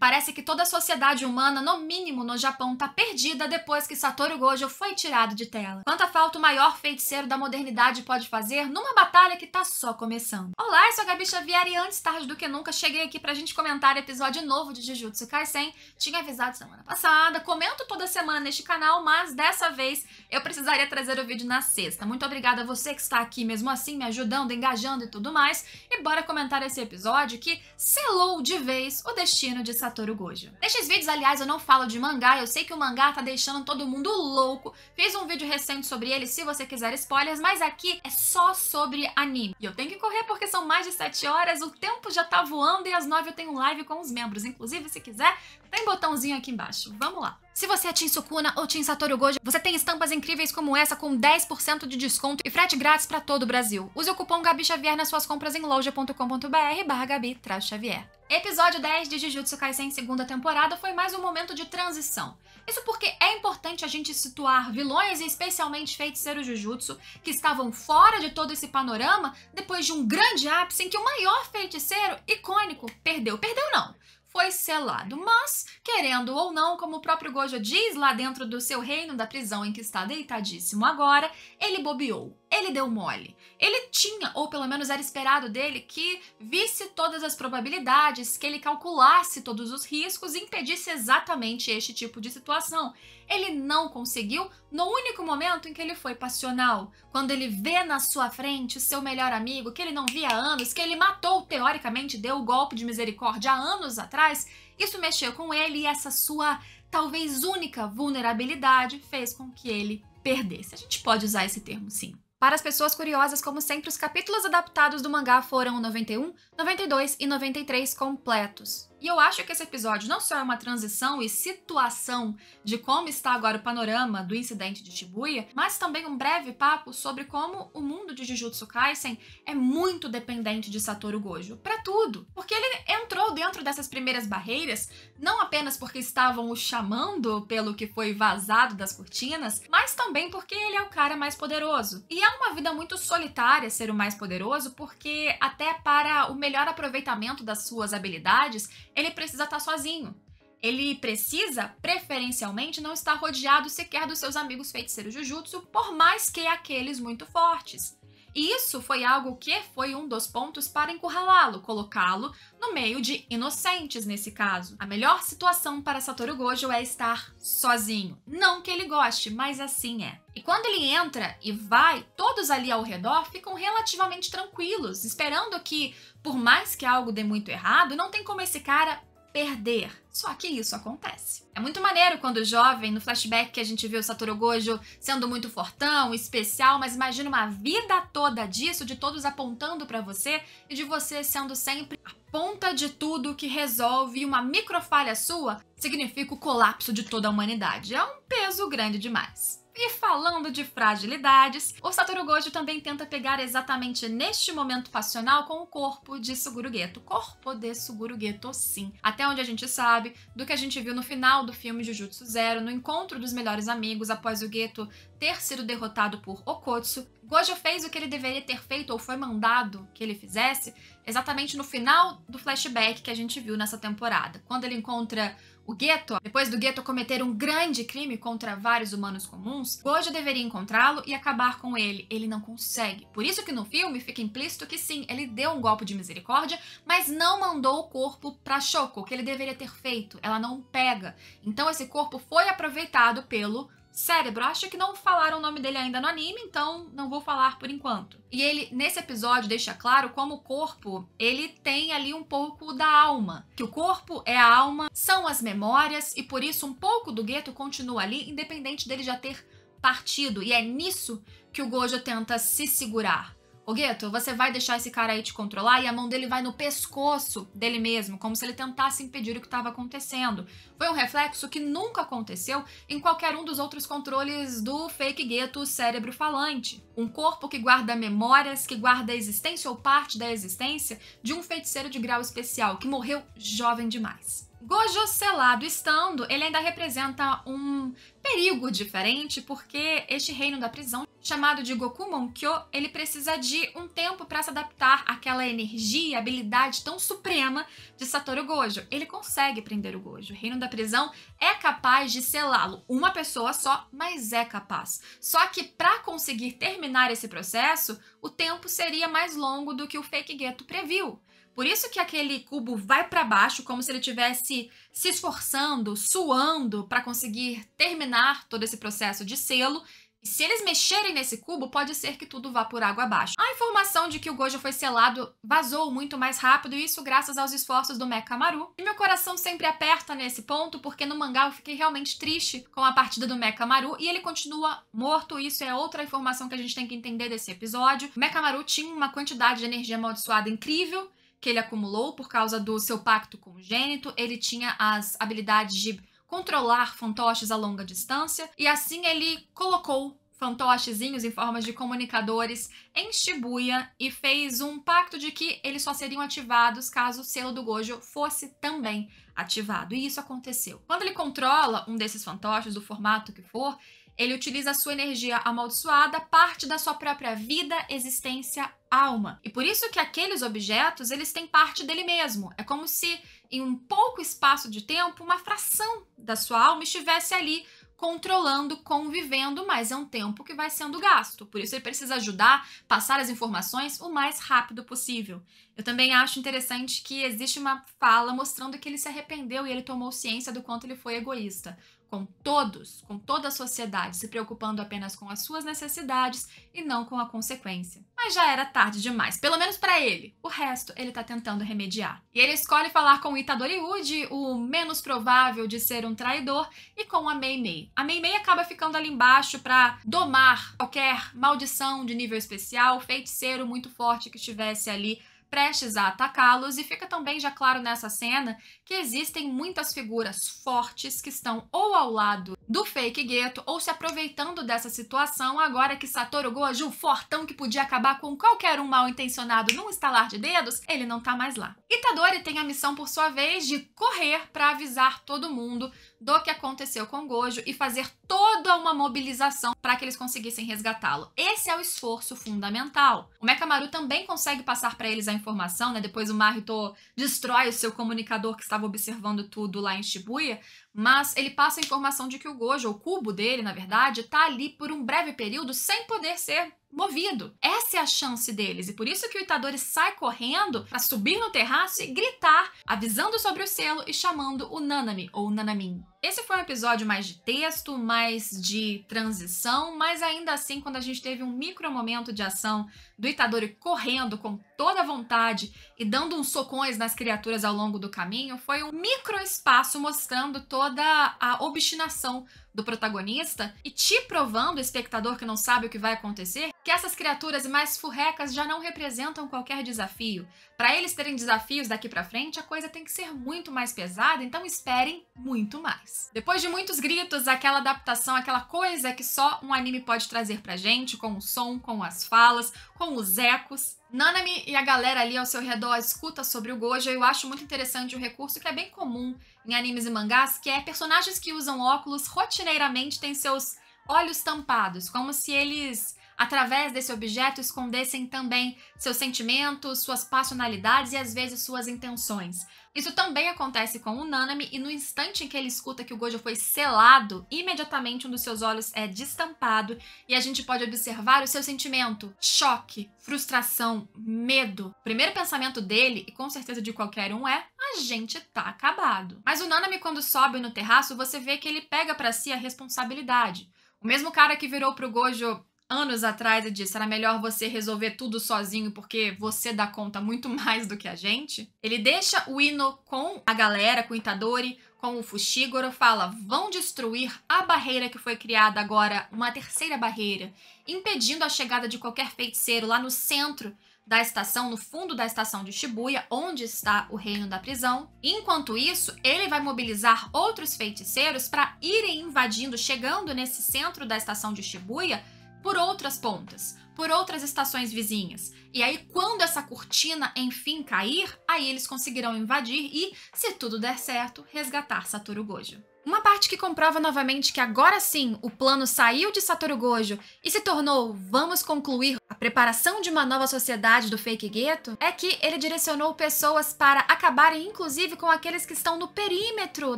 Parece que toda a sociedade humana, no mínimo no Japão, tá perdida depois que Satoru Gojo foi tirado de tela. Quanta falta o maior feiticeiro da modernidade pode fazer numa batalha que tá só começando. Olá, eu sou a Gabi Xavier e antes tarde do que nunca cheguei aqui pra gente comentar episódio novo de Jujutsu Kaisen. Tinha avisado semana passada, comento toda semana neste canal, mas dessa vez eu precisaria trazer o vídeo na sexta. Muito obrigada a você que está aqui mesmo assim, me ajudando, engajando e tudo mais. E bora comentar esse episódio que selou de vez o destino de Satoru Gojo. Nestes vídeos, aliás, eu não falo de mangá, eu sei que o mangá tá deixando todo mundo louco. Fiz um vídeo recente sobre ele, se você quiser spoilers, mas aqui é só sobre anime. E eu tenho que correr porque são mais de 7 horas, o tempo já tá voando e às 9 eu tenho live com os membros. Inclusive, se quiser, tem botãozinho aqui embaixo. Vamos lá. Se você é Team Sukuna ou Team Satoru Gojo, você tem estampas incríveis como essa com 10% de desconto e frete grátis para todo o Brasil. Use o cupom Gabi Xavier nas suas compras em loja.com.br/Gabi-Xavier. Episódio 10 de Jujutsu Kaisen segunda temporada foi mais um momento de transição. Isso porque é importante a gente situar vilões e especialmente feiticeiros Jujutsu que estavam fora de todo esse panorama depois de um grande ápice em que o maior feiticeiro icônico perdeu. Perdeu não. Foi selado, mas, querendo ou não, como o próprio Gojo diz lá dentro do seu reino da prisão em que está deitadíssimo agora, ele bobeou, ele deu mole. Ele tinha, ou pelo menos era esperado dele, que visse todas as probabilidades, que ele calculasse todos os riscos e impedisse exatamente este tipo de situação. Ele não conseguiu no único momento em que ele foi passional, quando ele vê na sua frente o seu melhor amigo, que ele não via há anos, que ele matou, teoricamente, deu o golpe de misericórdia há anos atrás. Isso mexeu com ele e essa sua, talvez única vulnerabilidade fez com que ele perdesse. A gente pode usar esse termo, sim. Para as pessoas curiosas, como sempre, os capítulos adaptados do mangá foram 91, 92 e 93 completos. E eu acho que esse episódio não só é uma transição e situação de como está agora o panorama do incidente de Shibuya, mas também um breve papo sobre como o mundo de Jujutsu Kaisen é muito dependente de Satoru Gojo. Pra tudo. Porque ele entrou dentro dessas primeiras barreiras, não apenas porque estavam o chamando pelo que foi vazado das cortinas, mas também porque ele é o cara mais poderoso. E é uma vida muito solitária ser o mais poderoso, porque até para o melhor aproveitamento das suas habilidades, ele precisa estar sozinho. Ele precisa, preferencialmente, não estar rodeado sequer dos seus amigos feiticeiros Jujutsu, por mais que aqueles muito fortes. E isso foi algo que foi um dos pontos para encurralá-lo, colocá-lo no meio de inocentes nesse caso. A melhor situação para Satoru Gojo é estar sozinho. Não que ele goste, mas assim é. E quando ele entra e vai, todos ali ao redor ficam relativamente tranquilos, esperando que, por mais que algo dê muito errado, não tem como esse cara perder. Só que isso acontece. É muito maneiro quando jovem, no flashback que a gente viu o Satoru Gojo sendo muito fortão, especial, mas imagina uma vida toda disso, de todos apontando pra você e de você sendo sempre a ponta de tudo que resolve e uma microfalha sua significa o colapso de toda a humanidade. É um peso grande demais. E falando de fragilidades, o Satoru Gojo também tenta pegar exatamente neste momento passional com o corpo de Suguru Geto. Corpo de Suguru Geto, sim. Até onde a gente sabe, do que a gente viu no final do filme Jujutsu Zero, no encontro dos melhores amigos após o Geto ter sido derrotado por Okotsu, Gojo fez o que ele deveria ter feito ou foi mandado que ele fizesse exatamente no final do flashback que a gente viu nessa temporada. Quando ele encontra o Geto, depois do Geto cometer um grande crime contra vários humanos comuns, Gojo deveria encontrá-lo e acabar com ele. Ele não consegue. Por isso que no filme fica implícito que sim, ele deu um golpe de misericórdia, mas não mandou o corpo pra Shoko, o que ele deveria ter feito. Ela não pega. Então esse corpo foi aproveitado pelo Cérebro. Acho que não falaram o nome dele ainda no anime, então não vou falar por enquanto. E ele, nesse episódio, deixa claro como o corpo, ele tem ali um pouco da alma. Que o corpo é a alma, são as memórias, e por isso um pouco do Geto continua ali, independente dele já ter partido. E é nisso que o Gojo tenta se segurar. Ô Geto, você vai deixar esse cara aí te controlar? E a mão dele vai no pescoço dele mesmo, como se ele tentasse impedir o que estava acontecendo. Foi um reflexo que nunca aconteceu em qualquer um dos outros controles do fake Geto cérebro falante. Um corpo que guarda memórias, que guarda a existência ou parte da existência de um feiticeiro de grau especial, que morreu jovem demais. Gojo selado estando, ele ainda representa um perigo diferente, porque este reino da prisão chamado de Gokumonkyo, ele precisa de um tempo para se adaptar àquela energia, habilidade tão suprema de Satoru Gojo. Ele consegue prender o Gojo. O reino da prisão é capaz de selá-lo. Uma pessoa só, mas é capaz. Só que para conseguir terminar esse processo, o tempo seria mais longo do que o Fake Geto previu. Por isso que aquele cubo vai para baixo, como se ele estivesse se esforçando, suando para conseguir terminar todo esse processo de selo. E se eles mexerem nesse cubo, pode ser que tudo vá por água abaixo. A informação de que o Gojo foi selado vazou muito mais rápido, e isso graças aos esforços do Mekamaru. E meu coração sempre aperta nesse ponto, porque no mangá eu fiquei realmente triste com a partida do Mekamaru, e ele continua morto. Isso é outra informação que a gente tem que entender desse episódio. O Mekamaru tinha uma quantidade de energia amaldiçoada incrível, que ele acumulou por causa do seu pacto congênito. Ele tinha as habilidades de controlar fantoches a longa distância, e assim ele colocou fantochezinhos em formas de comunicadores em Shibuya e fez um pacto de que eles só seriam ativados caso o selo do Gojo fosse também ativado. E isso aconteceu. Quando ele controla um desses fantoches, do formato que for, ele utiliza a sua energia amaldiçoada, parte da sua própria vida, existência, alma. E por isso que aqueles objetos, eles têm parte dele mesmo. É como se, em um pouco espaço de tempo, uma fração da sua alma estivesse ali controlando, convivendo, mas é um tempo que vai sendo gasto. Por isso ele precisa ajudar, passar as informações o mais rápido possível. Eu também acho interessante que existe uma fala mostrando que ele se arrependeu e ele tomou ciência do quanto ele foi egoísta. Com todos, com toda a sociedade, se preocupando apenas com as suas necessidades e não com a consequência. Mas já era tarde demais, pelo menos pra ele. O resto ele tá tentando remediar. E ele escolhe falar com o Itadori Uji, o menos provável de ser um traidor, e com a Mei Mei. A Mei Mei acaba ficando ali embaixo pra domar qualquer maldição de nível especial, feiticeiro muito forte que estivesse ali prestes a atacá-los, e fica também já claro nessa cena que existem muitas figuras fortes que estão ou ao lado do Fake Geto ou se aproveitando dessa situação agora que Satoru Gojo, o fortão que podia acabar com qualquer um mal intencionado num estalar de dedos, ele não tá mais lá. Itadori tem a missão, por sua vez, de correr para avisar todo mundo do que aconteceu com Gojo e fazer toda uma mobilização para que eles conseguissem resgatá-lo. Esse é o esforço fundamental. O Mekamaru também consegue passar para eles a informação, né? Depois o Mahito destrói o seu comunicador que estava observando tudo lá em Shibuya, mas ele passa a informação de que o Gojo, o cubo dele, na verdade, tá ali por um breve período sem poder ser movido. Essa é a chance deles, e por isso que o Itadori sai correndo para subir no terraço e gritar, avisando sobre o selo e chamando o Nanami, ou Nanamin. Esse foi um episódio mais de texto, mais de transição, mas ainda assim, quando a gente teve um micro momento de ação do Itadori correndo com toda a vontade e dando uns socões nas criaturas ao longo do caminho, foi um micro espaço mostrando toda a obstinação do protagonista e te provando, o espectador que não sabe o que vai acontecer, que essas criaturas mais furrecas já não representam qualquer desafio. Para eles terem desafios daqui pra frente, a coisa tem que ser muito mais pesada, então esperem muito mais. Depois de muitos gritos, aquela adaptação, aquela coisa que só um anime pode trazer pra gente, com o som, com as falas, com os ecos, Nanami e a galera ali ao seu redor escuta sobre o Gojo. Eu acho muito interessante um recurso que é bem comum em animes e mangás, que é personagens que usam óculos rotineiramente têm seus olhos tampados, como se eles, através desse objeto, escondessem também seus sentimentos, suas passionalidades e às vezes suas intenções. Isso também acontece com o Nanami, e no instante em que ele escuta que o Gojo foi selado, imediatamente um dos seus olhos é destampado e a gente pode observar o seu sentimento: choque, frustração, medo. O primeiro pensamento dele, e com certeza de qualquer um, é: a gente tá acabado. Mas o Nanami, quando sobe no terraço, você vê que ele pega pra si a responsabilidade. O mesmo cara que virou pro Gojo anos atrás e disse: era melhor você resolver tudo sozinho porque você dá conta muito mais do que a gente. Ele deixa o Ino com a galera, com o Itadori, com o Fushiguro, fala: vão destruir a barreira que foi criada agora, uma terceira barreira, impedindo a chegada de qualquer feiticeiro lá no centro da estação, no fundo da estação de Shibuya, onde está o reino da prisão. Enquanto isso, ele vai mobilizar outros feiticeiros para irem invadindo, chegando nesse centro da estação de Shibuya por outras pontas, por outras estações vizinhas. E aí, quando essa cortina enfim cair, aí eles conseguirão invadir e, se tudo der certo, resgatar Satoru Gojo. Uma parte que comprova novamente que agora sim o plano saiu de Satoru Gojo e se tornou vamos concluir a preparação de uma nova sociedade do Fake Geto é que ele direcionou pessoas para acabarem inclusive com aqueles que estão no perímetro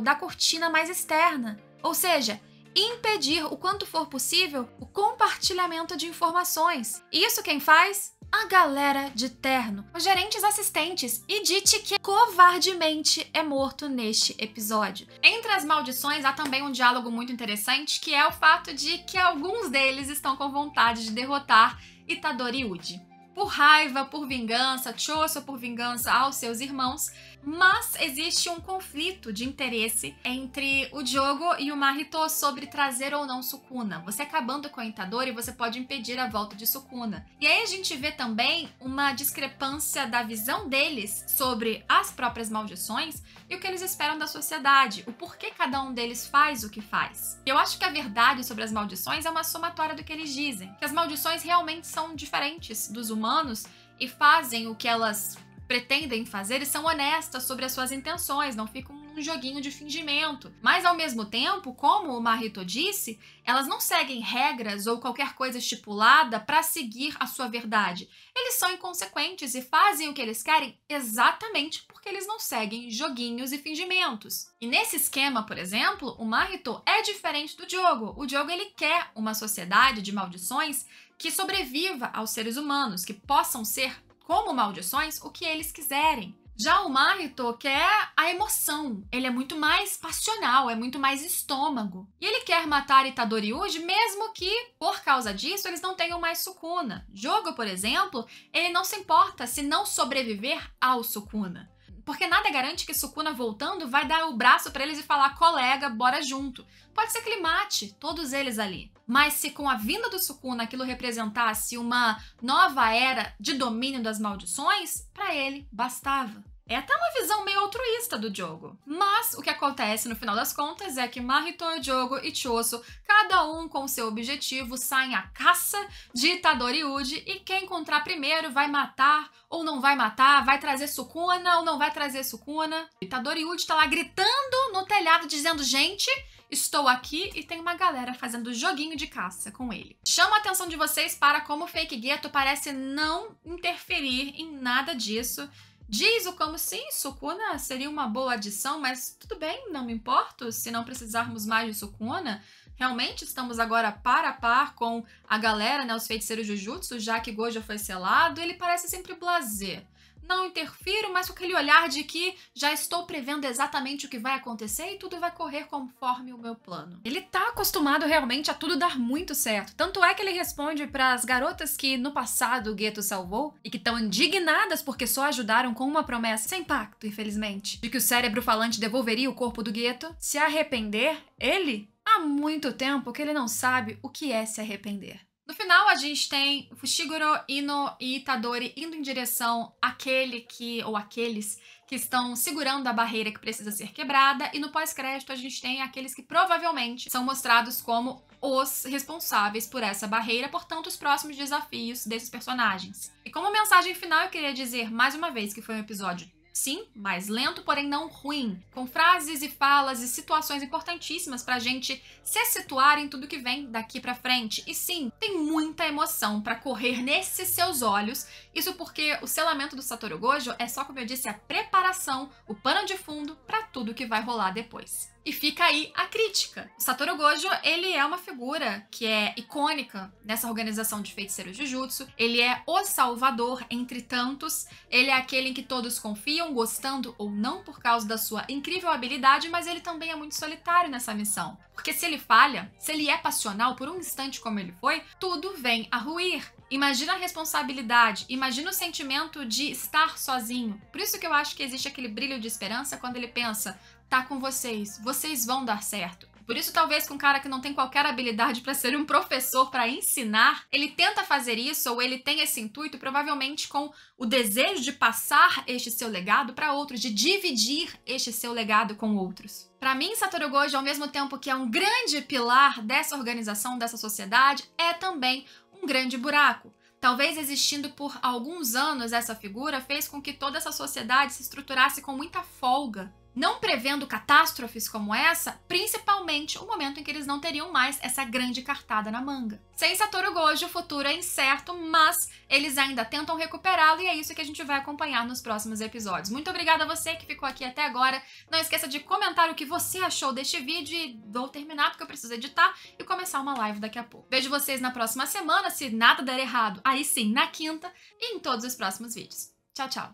da cortina mais externa. Ou seja, impedir o quanto for possível o compartilhamento de informações. E isso quem faz? A galera de terno, os gerentes assistentes, e Dite que covardemente é morto neste episódio. Entre as maldições há também um diálogo muito interessante, que é o fato de que alguns deles estão com vontade de derrotar Itadori Uji. Por raiva, por vingança, Choso por vingança aos seus irmãos, mas existe um conflito de interesse entre o Jogo e o Mahito sobre trazer ou não Sukuna. Você acabando com o Itadori, você pode impedir a volta de Sukuna. E aí a gente vê também uma discrepância da visão deles sobre as próprias maldições e o que eles esperam da sociedade, o porquê cada um deles faz o que faz. Eu acho que a verdade sobre as maldições é uma somatória do que eles dizem, que as maldições realmente são diferentes dos humanos e fazem o que elas pretendem fazer e são honestas sobre as suas intenções, não ficam num joguinho de fingimento. Mas, ao mesmo tempo, como o Mahito disse, elas não seguem regras ou qualquer coisa estipulada para seguir a sua verdade. Eles são inconsequentes e fazem o que eles querem exatamente porque eles não seguem joguinhos e fingimentos. E nesse esquema, por exemplo, o Mahito é diferente do Jogo. O Jogo ele quer uma sociedade de maldições que sobreviva aos seres humanos, que possam ser como maldições o que eles quiserem. Já o Mahito quer a emoção, ele é muito mais passional, é muito mais estômago. E ele quer matar Itadori Uji mesmo que, por causa disso, eles não tenham mais Sukuna. Jogo, por exemplo, ele não se importa se não sobreviver ao Sukuna. Porque nada garante que Sukuna voltando vai dar o braço pra eles e falar, colega, bora junto. Pode ser que ele mate todos eles ali. Mas se com a vinda do Sukuna aquilo representasse uma nova era de domínio das maldições, pra ele bastava. É até uma visão meio altruísta do Jogo. Mas o que acontece no final das contas é que Mahito, Jogo e Choso, cada um com seu objetivo, saem à caça de Itadori Uji e quem encontrar primeiro vai matar ou não vai matar, vai trazer Sukuna ou não vai trazer Sukuna. Itadori Uji tá lá gritando no telhado dizendo, gente, estou aqui, e tem uma galera fazendo joguinho de caça com ele. Chamo a atenção de vocês para como o Fake Geto parece não interferir em nada disso. Diz o como sim, Sukuna seria uma boa adição, mas tudo bem, não me importo se não precisarmos mais de Sukuna. Realmente estamos agora par a par com a galera, né, os feiticeiros Jujutsu, já que Gojo foi selado, ele parece sempre blasé. Não interfiro, mas com aquele olhar de que já estou prevendo exatamente o que vai acontecer e tudo vai correr conforme o meu plano. Ele tá acostumado realmente a tudo dar muito certo. Tanto é que ele responde para as garotas que no passado o Geto salvou e que estão indignadas porque só ajudaram com uma promessa sem pacto, infelizmente, de que o cérebro falante devolveria o corpo do Geto. Se arrepender, ele? Há muito tempo que ele não sabe o que é se arrepender. No final, a gente tem Fushiguro, Ino e Itadori indo em direção àquele que, ou aqueles que estão segurando a barreira que precisa ser quebrada, e no pós-crédito a gente tem aqueles que provavelmente são mostrados como os responsáveis por essa barreira, portanto, os próximos desafios desses personagens. E como mensagem final, eu queria dizer mais uma vez que foi um episódio sim, mais lento, porém não ruim, com frases e falas e situações importantíssimas pra gente se situar em tudo que vem daqui pra frente. E sim, tem muita emoção pra correr nesses seus olhos, isso porque o selamento do Satoru Gojo é só, como eu disse, a preparação, o pano de fundo pra tudo que vai rolar depois. E fica aí a crítica. O Satoru Gojo, ele é uma figura que é icônica nessa organização de feiticeiros Jujutsu. Ele é o salvador entre tantos. Ele é aquele em que todos confiam, gostando ou não por causa da sua incrível habilidade, mas ele também é muito solitário nessa missão. Porque se ele falha, se ele é passional por um instante como ele foi, tudo vem a ruir. Imagina a responsabilidade, imagina o sentimento de estar sozinho. Por isso que eu acho que existe aquele brilho de esperança quando ele pensa, tá com vocês, vocês vão dar certo. Por isso, talvez com um cara que não tem qualquer habilidade para ser um professor, para ensinar, ele tenta fazer isso, ou ele tem esse intuito, provavelmente com o desejo de passar este seu legado para outros, de dividir este seu legado com outros. Para mim, Satoru Gojo, ao mesmo tempo que é um grande pilar dessa organização, dessa sociedade, é também um grande buraco. Talvez existindo por alguns anos essa figura fez com que toda essa sociedade se estruturasse com muita folga, não prevendo catástrofes como essa, principalmente o momento em que eles não teriam mais essa grande cartada na manga. Sem Satoru Gojo, o futuro é incerto, mas eles ainda tentam recuperá-lo e é isso que a gente vai acompanhar nos próximos episódios. Muito obrigada a você que ficou aqui até agora. Não esqueça de comentar o que você achou deste vídeo e vou terminar porque eu preciso editar e começar uma live daqui a pouco. Vejo vocês na próxima semana, se nada der errado, aí sim, na quinta e em todos os próximos vídeos. Tchau, tchau!